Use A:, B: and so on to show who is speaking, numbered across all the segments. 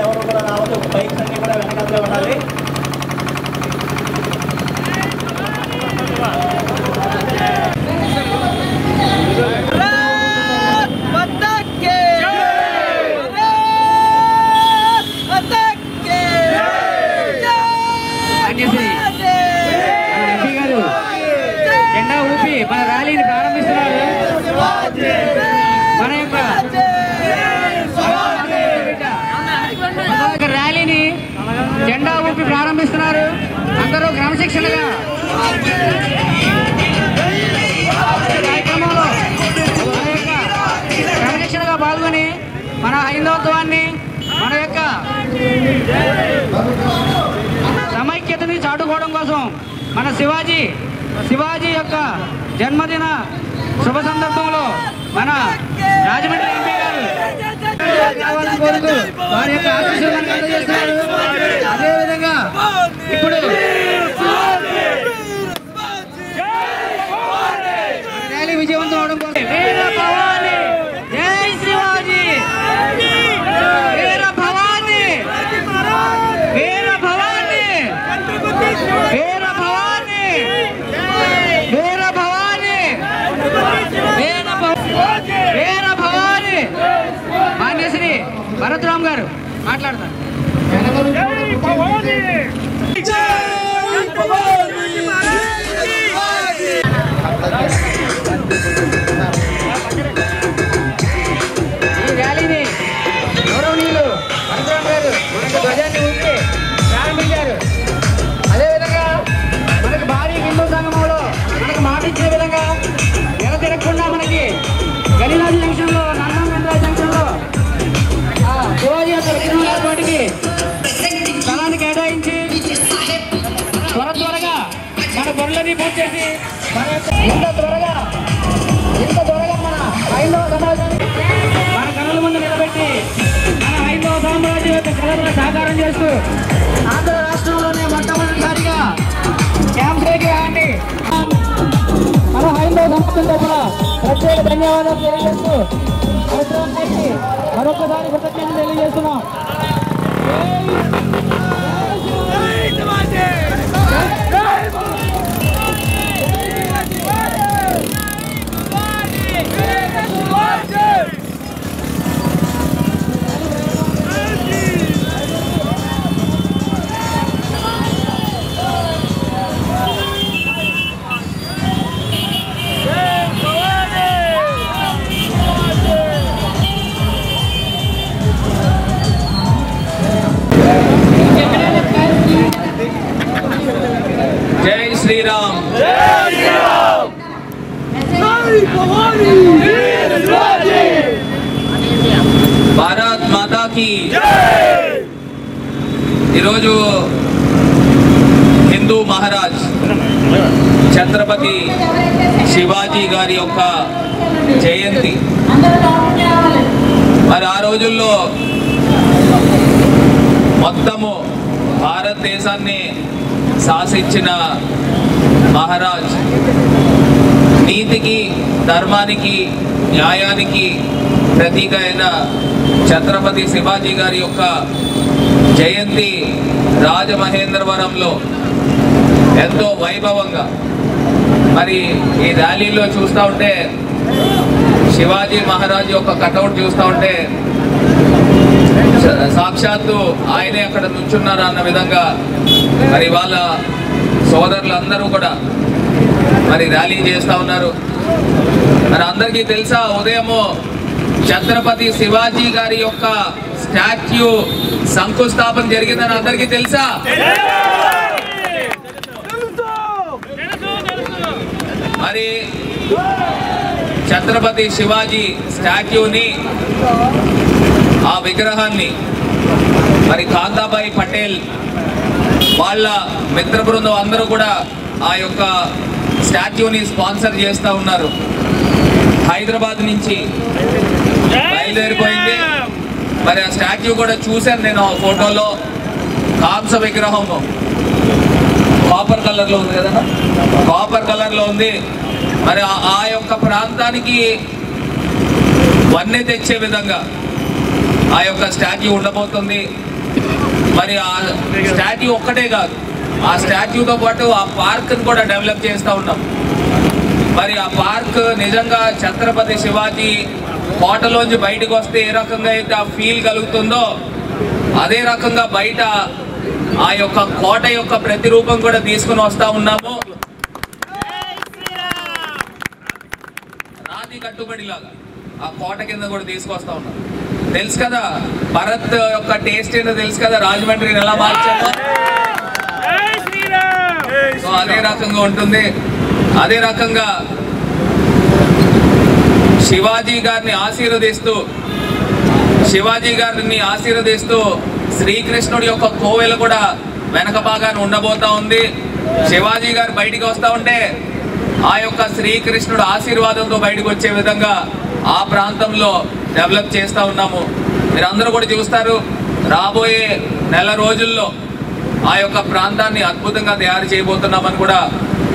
A: ఎవరు కూడా రావద్దు, బైక్స్ అన్ని కూడా వెనకాలే ఉండాలి.
B: జెండా ఊపి మన ర్యాలీని ప్రారంభిస్తున్నారు. మన యొక్క ర్యాలీని జెండా ఊపి ప్రారంభిస్తున్నారు. అందరూ క్రమశిక్షణగా కార్యక్రమంలో క్రమశిక్షణగా పాల్గొని మన హైందవత్వాన్ని, మన యొక్క సమైక్యతని చాటుకోవడం కోసం మన శివాజీ యొక్క జన్మదిన శుభ సందర్భంలో మన రాజమండ్రి ఎంపీ గారు కోరుతూ వారి యొక్క ఆశీస్సులను అందజేస్తున్నారు. అదేవిధంగా ఇప్పుడు ర్యాలీ విజయవంతం అవడం కోసం వీర భవాని, జై శివాజీ, వీర భవాని, వీర భవాని, వీర భవాని, వీర భవాని, వీర భవాని. మాన్యశ్రీ భరత్రామ్ గారు మాట్లాడతారు. ఈ ర్యాలీని గౌరవనీయులు భరత్రామ్ గారు మనకు ధ్వజాన్ని ఊపి ప్రారంభించారు. అదేవిధంగా మనకు భారీ హిందూ సంగమంలో మనకు మాట ఇచ్చే విధంగా తిరగకుండా మనకి గలీనాథ్ జంక్షన్లో, నందం వెంద్రాజ్ జంక్షన్లో శివాజీ యొక్క విగ్రహం ఏర్పాటుకి స్థలాన్ని కేటాయించి త్వరగా మన గొర్రెలని పూర్తి చేసి ఇంత త్వరగా మన హైందవ సమాజాన్ని మన కనుల ముందు నిలబెట్టి మన హైందవ సామ్రాజ్యం యొక్క కళలను సాకారం చేస్తూ ఆంధ్ర రాష్ట్రంలోనే మొట్టమొదటిసారిగా క్యాంప్ విగ్రహాన్ని మన హైందవ సమాజం తరఫున ప్రత్యేక ధన్యవాదాలు తెలియజేస్తూ మరొకసారి కృతజ్ఞతలు తెలియజేస్తున్నాం.
C: జై శ్రీరామ్, భారత్ మాతా కీ. ఈరోజు హిందూ మహారాజ్ ఛత్రపతి శివాజీ గారి యొక్క జయంతి. మరి ఆ రోజుల్లో మొత్తము భారతదేశాన్ని శాసించిన మహారాజ్ నీతికి, ధర్మానికి, న్యాయానికి ప్రతీక అయిన ఛత్రపతి శివాజీ గారి యొక్క జయంతి రాజమహేంద్రవరంలో ఎంతో వైభవంగా, మరి ఈ ర్యాలీలో చూస్తూ ఉంటే శివాజీ మహారాజ్ యొక్క కటౌట్ చూస్తూ ఉంటే సాక్షాత్తు ఆయనే అక్కడ నుంచున్నారు అన్న విధంగా మరి వాళ్ళ సోదరులందరూ కూడా మరి ర్యాలీ చేస్తూ ఉన్నారు. మరి అందరికీ తెలుసా, ఉదయము ఛత్రపతి శివాజీ గారి యొక్క స్టాచ్యూ శంకుస్థాపన జరిగిందని అందరికీ తెలుసా? మరి ఛత్రపతి శివాజీ స్టాచ్యూని, ఆ విగ్రహాన్ని మరి కాంతాబాయి పటేల్ వాళ్ళ మిత్ర బృందం అందరూ కూడా ఆ యొక్క స్టాచ్యూని స్పాన్సర్ చేస్తూ ఉన్నారు. హైదరాబాద్ నుంచి బయలుదేరిపోయింది. మరి ఆ స్టాచ్యూ కూడా చూశాను నేను ఫోటోలో. కాంస విగ్రహము కాపర్ కలర్లో ఉంది కదా, కాపర్ కలర్లో ఉంది. మరి ఆ యొక్క ప్రాంతానికి వన్నె తెచ్చే విధంగా ఆ యొక్క స్టాచ్యూ ఉండబోతుంది. మరి ఆ స్టాట్యూ ఒక్కటే కాదు, ఆ స్టాట్యూతో పాటు ఆ పార్క్ని కూడా డెవలప్ చేస్తూ ఉన్నాం. మరి ఆ పార్క్ నిజంగా ఛత్రపతి శివాజీ కోటలోంచి బయటకు వస్తే ఏ రకంగా అయితే ఆ ఫీల్ కలుగుతుందో అదే రకంగా బయట ఆ యొక్క కోట యొక్క ప్రతిరూపం కూడా తీసుకుని వస్తూ ఉన్నాము. రాతి కట్టుబడిలాగా ఆ కోట కింద కూడా తీసుకొస్తా ఉన్నాం. తెలుసు కదా భరత్ యొక్క టేస్ట్ ఏంటో తెలుసు కదా, రాజమండ్రిని ఎలా మార్చామో. సో అదే రకంగా ఉంటుంది. అదే రకంగా శివాజీ గారిని ఆశీర్వదిస్తూ శ్రీకృష్ణుడి యొక్క కోవెల కూడా వెనక భాగాన్ని ఉండబోతా ఉంది. శివాజీ గారు బయటికి వస్తూ ఉంటే ఆ యొక్క శ్రీకృష్ణుడు ఆశీర్వాదంతో బయటకు వచ్చే విధంగా ఆ ప్రాంతంలో డెవలప్ చేస్తూ ఉన్నాము. మీరందరూ కూడా చూస్తారు, రాబోయే నెల రోజుల్లో ఆ యొక్క ప్రాంతాన్ని అద్భుతంగా తయారు చేయబోతున్నామని కూడా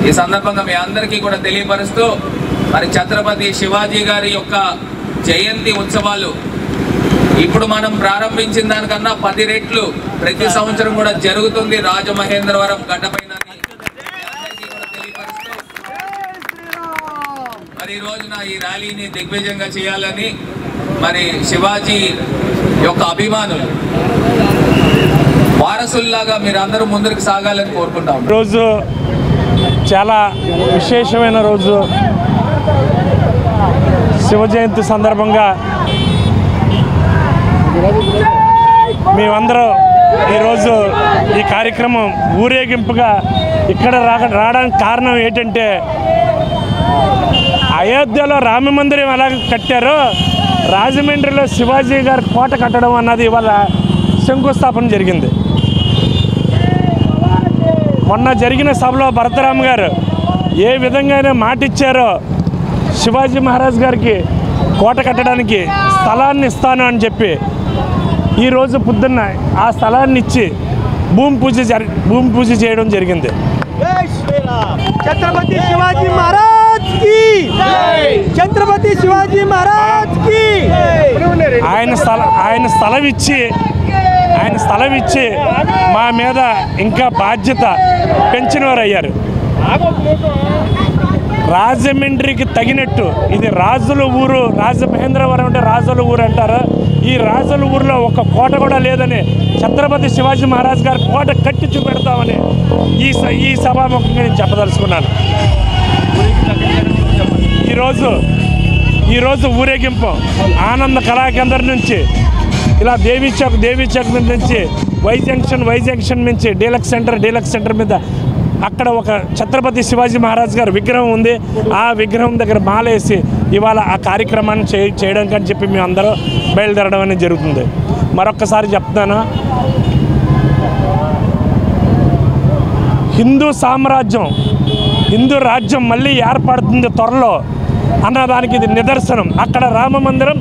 C: ఈ సందర్భంగా మీ అందరికీ కూడా తెలియపరుస్తూ, మరి ఛత్రపతి శివాజీ గారి యొక్క జయంతి ఉత్సవాలు ఇప్పుడు మనం ప్రారంభించిన దానికన్నా 10 రెట్లు ప్రతి సంవత్సరం కూడా జరుగుతుంది రాజమహేంద్రవరం గడ్డపైన. మరి ఈ రోజున ఈ ర్యాలీని దిగ్విజయంగా చేయాలని మరి శివాజీ యొక్క అభిమానులు వారసుల్లాగా మీరు అందరూ ముందుకు సాగాలని కోరుకుంటాం.
D: రోజు చాలా విశేషమైన రోజు. శివ జయంతి సందర్భంగా మేమందరం ఈరోజు ఈ కార్యక్రమం ఊరేగింపుగా ఇక్కడ రావడానికి కారణం ఏంటంటే, అయోధ్యలో రామ మందిరం ఎలా కట్టారో రాజమండ్రిలో శివాజీ గారి కోట కట్టడం అన్నది ఇవాళ శంకుస్థాపన జరిగింది. మొన్న జరిగిన సభలో భరతరామ గారు ఏ విధంగానే మాట ఇచ్చారో శివాజీ మహారాజ్ గారికి కోట కట్టడానికి స్థలాన్ని ఇస్తాను అని చెప్పి ఈరోజు పొద్దున్న ఆ స్థలాన్ని ఇచ్చి భూమి పూజ చేయడం జరిగింది.
E: छत्रपति शिवाजी महाराज की छत्रपति शिवाजी महाराज की
D: ఆయన స్థలం ఇచ్చి మా మీద ఇంకా బాధ్యత పెంచిన వారు అయ్యారు. రాజమండ్రికి తగినట్టు ఇది రాజుల ఊరు, రాజమహేంద్రవరం అంటే రాజుల ఊరు అంటారు. ఈ రాజుల ఊరిలో ఒక కోట కూడా లేదని ఛత్రపతి శివాజీ మహారాజ్ గారు కోట కట్టి చూపెడతామని ఈ సభాముఖంగా నేను చెప్పదలుచుకున్నాను. ఈరోజు ఊరేగింపు ఆనంద కళాకేంద్రం నుంచి ఇలా దేవీ చౌక్ మీద నుంచి వై జంక్షన్ నుంచి డీలక్స్ సెంటర్ మీద అక్కడ ఒక ఛత్రపతి శివాజీ మహారాజ్ గారి విగ్రహం ఉంది. ఆ విగ్రహం దగ్గర మాలేసి ఇవాళ ఆ కార్యక్రమాన్ని చేయడం అని చెప్పి మేము అందరూ బయలుదేరడం అనేది జరుగుతుంది. మరొక్కసారి చెప్తాను, హిందూ రాజ్యం మళ్ళీ ఏర్పడుతుంది త్వరలో అన్నదానికి ఇది నిదర్శనం. అక్కడ రామ మందిరం